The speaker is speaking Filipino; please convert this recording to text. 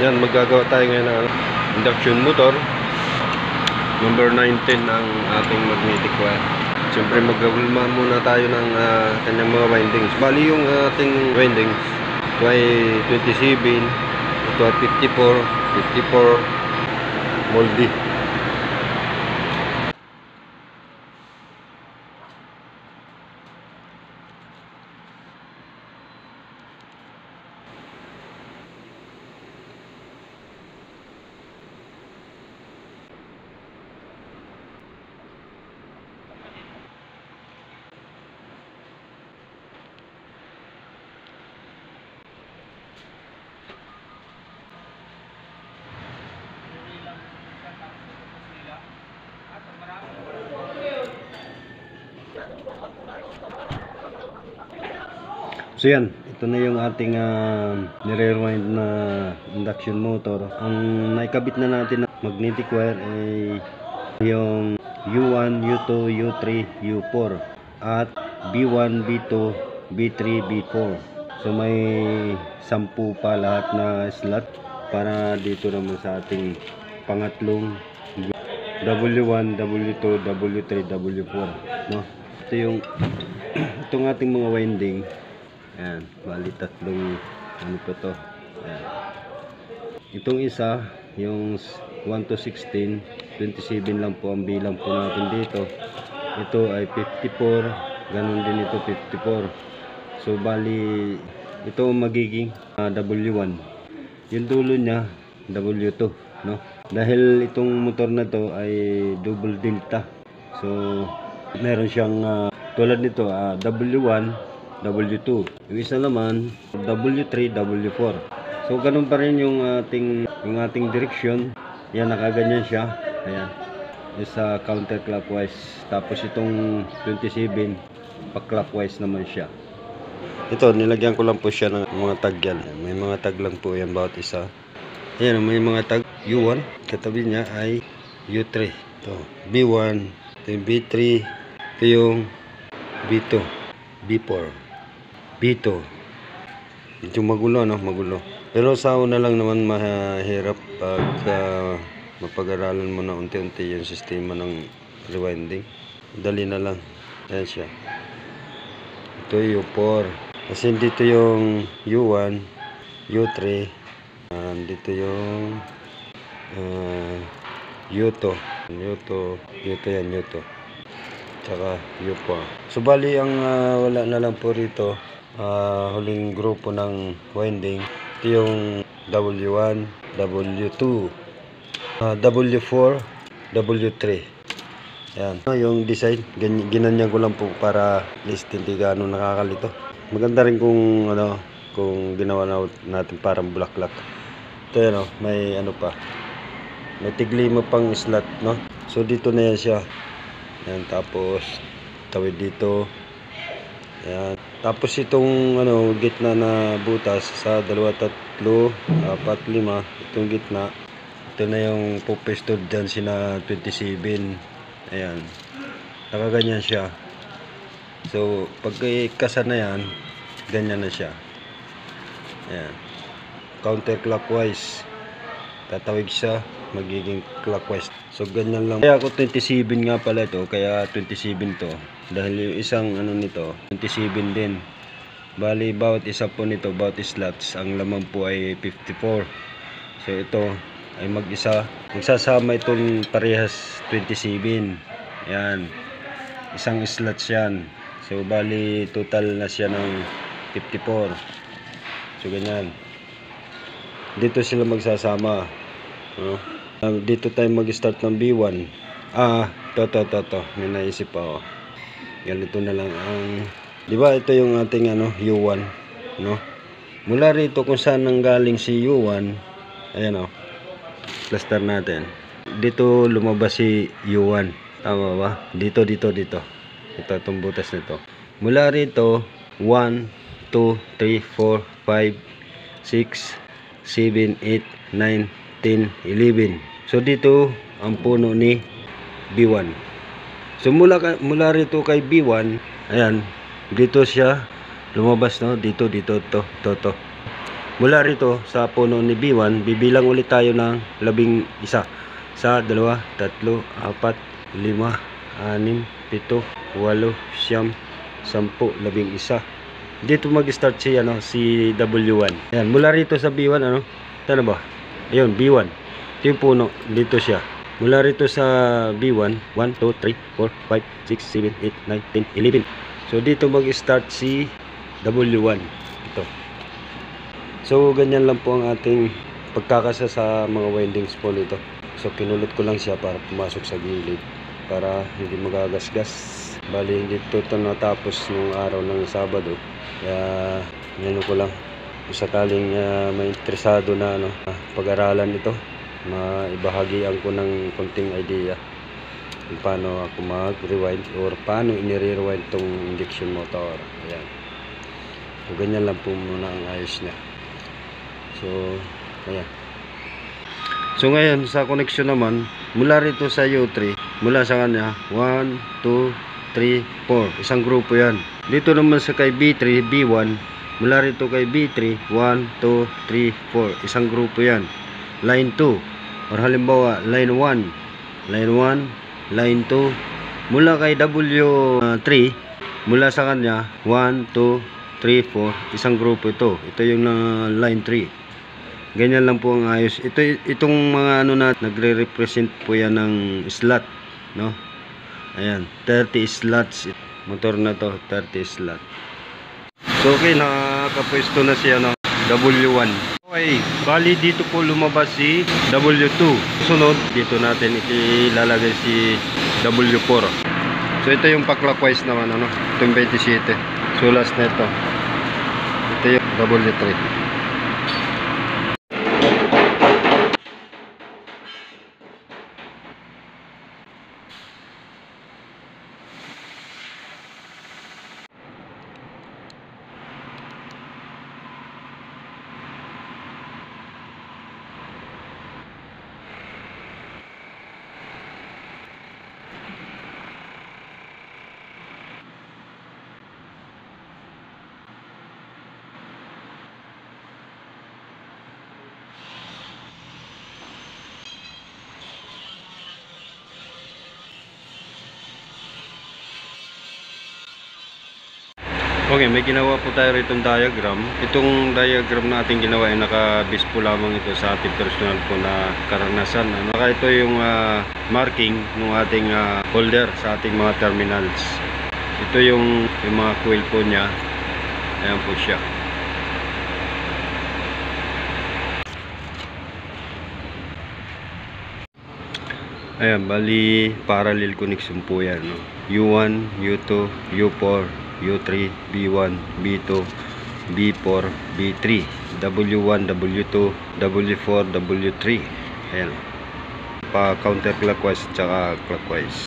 Yan, maggagawa tayo ngayon ng induction motor number 19 ang ating magnetic wire. Siyempre magagulma muna tayo ng kanyang mga windings. Bali yung ating windings ito ay 27, ito ay 54 moldy. So yan, ito na yung ating nire-rewind na induction motor. Ang naikabit na natin na magnetic wire ay yung U1, U2, U3, U4 at B1, B2, B3, B4. So may 10 pa lahat na slot para dito naman sa ating pangatlong W1, W2, W3, W4, no? Ito yung itong ating mga winding. Ayan, bali tatlong ano po to. Ayan. Itong isa, yung 1 to 16, 27 lang po ang bilang po natin dito. Ito ay 54, ganun din ito 54. So bali ito magiging W1. Yung dulo niya W2, no? Dahil itong motor na to ay double delta. So meron siyang tulad nito W1, W2. Yung isa naman W3, W4. So ganun pa rin yung ating direksyon. Yan, nakaganyan siya. Ayan. Isa counterclockwise. Tapos itong 27 pa clockwise naman siya. Ito, nilagyan ko lang po siya ng mga tag yan. May mga tag lang po yan bawat isa. Ayan, may mga tag U1. Katabi niya ay U3. Ito, B1. Ito yung B3. Ito yung B2. B4. B2. Medyo magulo, no? Magulo. Pero sa una lang naman mahirap pag mapag-aralan mo na unti-unti yung sistema ng rewinding. Dali na lang. Ayan siya. Ito yung U4. Kasi dito yung U1, U3. Dito yung U2. U2 yan, U2. Tsaka U4. So bali ang wala na lang po rito, huling grupo ng winding. Ito yung W1, W2, W4, W3. Yan. Yung design, ginanyan ko lang po para at least hindi gaano nakakalito. Maganda rin kung kung ginawa natin parang bulaklak. Ito yan, may pa. May tiglima pang slot, no? So dito na yan siya. Yan, tapos tawid dito. Yan. Tapos itong gitna na butas sa 2, 3, 4, 5, itong gitna. Ito na yung pupwesto dyan sina 27. Ayan. Nakaganyan siya. So pag ikasa na yan, ganyan na siya. Ayan. Counterclockwise. Tatawid siya, magiging clockwise. So ganyan lang. Kaya ako 27 nga pala ito, kaya 27 to. Dahil yung isang nito, 27 din. Bali bawat isa po nito, bawat slots, ang laman po ay 54. So ito ay mag-isa. Magsasama itong parehas 27. Yan. Isang slots yan. So bali total na siya ng 54. So ganyan. Dito sila magsasama. Dito tayo mag-start ng B1. To. May naisip ako. Ganito na lang ang, di ba ito yung ating U1, no? Mula rito kung saan nanggaling si U1, ayan cluster natin. Dito lumabas si U1. Tama ba? Dito. Ito itong butas nito. Mula rito 1, 2, 3, 4, 5, 6, 7, 8, 9, 10, 11. So dito ang puno ni B1. So mula rito kay B1, ayan, dito siya lumabas, no? Dito to. Mula rito sa puno ni B1, bibilang ulit tayo ng 11. 1, 2, 3, 4, 5, 6, 7, 8, 9, 10, 11. Dito mag-start si W1. Ayan, mula rito sa B1 Ano ba? Ayun, B1. Ito yung puno. Dito siya. Mula rito sa B1, 1, 2, 3, 4, 5, 6, 7, 8, 9, 10, 11. So dito mag-start si W1. Ito. So ganyan lang po ang ating pagkakasa sa mga windings po nito. So kinulot ko lang siya para pumasok sa gilid, para hindi magagasgas. Bali hindi ito natapos nung araw ng Sabado. Kaya ngayon ko lang, kung sakaling may interesado na pag-aralan ito, maibahagian ko ng konting idea kung paano ako mag-rewind or paano ini-rewind tong induction motor. Ayan. So ganyan lang po muna ang ayos niya. So ayan. So ngayon sa connection naman, mula rito sa U3, mula sa kanya 1, 2, 3, 4, isang grupo yan. Dito naman sa kay B3, B1, mula rito kay B3, 1, 2, 3, 4, isang grupo yan. Line 2, or halimbawa line 1, line 1, line 2, mula kay W3, mula sa kanya 1, 2, 3, 4, isang grupo ito. Ito yung line 3. Ganyan lang po ang ayos. Itong mga na nagre-represent po yan ng slot, no? Ayan, 30 slots. Motor na to, 30 slot. So okay, nakapwesto na siya W1. Okay, bali dito po lumabas si W2. Sunod, dito natin ilalagay si W4. So ito yung pa-clockwise naman, ito yung 27. So last na ito. Ito yung W3. Okay, may ginawa po tayo rito diagram. Itong diagram na ating ginawa ay naka-base po lamang ito sa ating personal po na karanasan. Naka ito yung marking ng ating holder sa ating mga terminals. Ito yung mga coil po niya. Ayan po siya. Ayan, bali parallel connection po yan. U1, U2, U4, U3, B1, B2, B4, B3, W1, W2, W4, W3. Ayan. Pa counterclockwise at saka clockwise.